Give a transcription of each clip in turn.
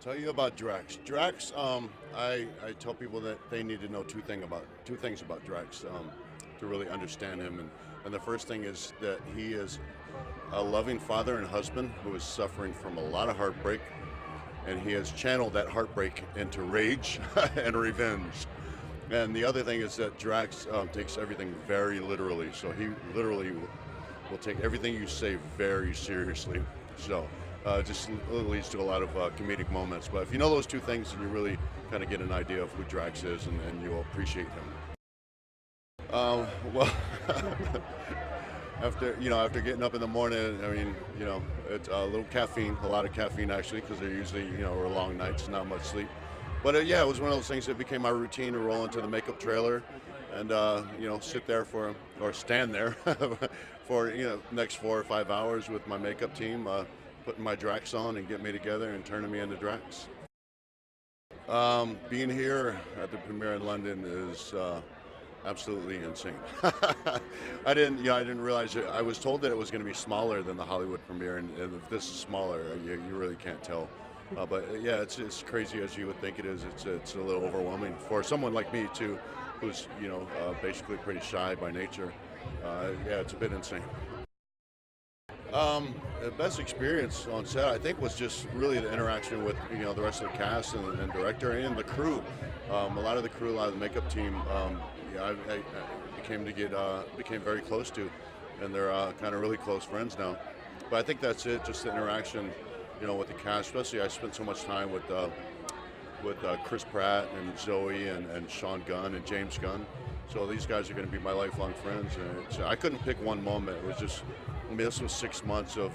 Tell you about Drax. Drax, I tell people that they need to know two things about Drax to really understand him. And the first thing is that he is a loving father and husband who is suffering from a lot of heartbreak, and he has channeled that heartbreak into rage and revenge. And the other thing is that Drax takes everything very literally. So he literally will take everything you say very seriously. So just leads to a lot of comedic moments. But if you know those two things, then you really kind of get an idea of who Drax is, and you'll appreciate him. Well, after getting up in the morning, I mean, it's a little caffeine, a lot of caffeine actually, because they're usually were long nights, not much sleep. But yeah, it was one of those things that became my routine to roll into the makeup trailer, and sit there or stand there for next 4 or 5 hours with my makeup team, putting my Drax on and getting me together and turning me into Drax. Being here at the premiere in London is absolutely insane. I didn't realize it. I was told that it was going to be smaller than the Hollywood premiere, and if this is smaller, you really can't tell. But yeah, it's crazy as you would think it is. It's a little overwhelming for someone like me too, who's basically pretty shy by nature. Yeah, it's a bit insane. The best experience on set, I think, was just really the interaction with the rest of the cast and director and the crew. A lot of the crew, a lot of the makeup team, I became very close to, and they're kind of really close friends now. But I think that's it, just the interaction, with the cast. Especially, I spent so much time with Chris Pratt and Zoe and Sean Gunn and James Gunn. So these guys are going to be my lifelong friends, and I couldn't pick one moment. It was just, this was 6 months of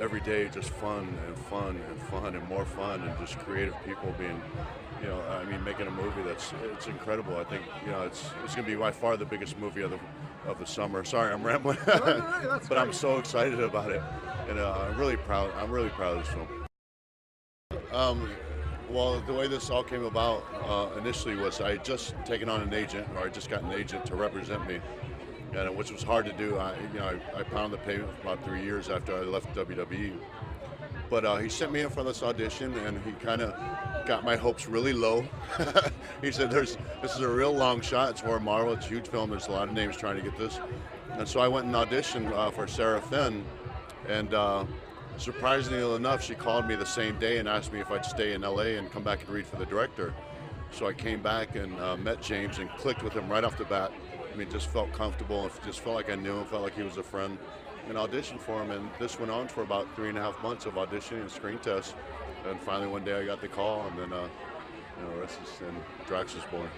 every day just fun and fun and fun and more fun, and just creative people being, making a movie it's incredible. I think it's going to be by far the biggest movie of the summer. Sorry, I'm rambling, but I'm so excited about it, and I'm really proud. I'm really proud of this film. Well, the way this all came about initially was I had just taken on an agent, or I just got an agent to represent me, and which was hard to do. I pounded the pavement for about 3 years after I left WWE. But he sent me in for this audition, and he kind of got my hopes really low. He said, "This is a real long shot. It's for Marvel. It's a huge film. There's a lot of names trying to get this." And so I went and auditioned for Sarah Finn, and surprisingly enough, she called me the same day and asked me if I'd stay in LA and come back and read for the director. So I came back and met James and clicked with him right off the bat. I mean, just felt comfortable and just felt like I knew him, felt like he was a friend, and auditioned for him. And this went on for about 3.5 months of auditioning and screen tests. And finally one day I got the call, and then, the rest is, and Drax was born.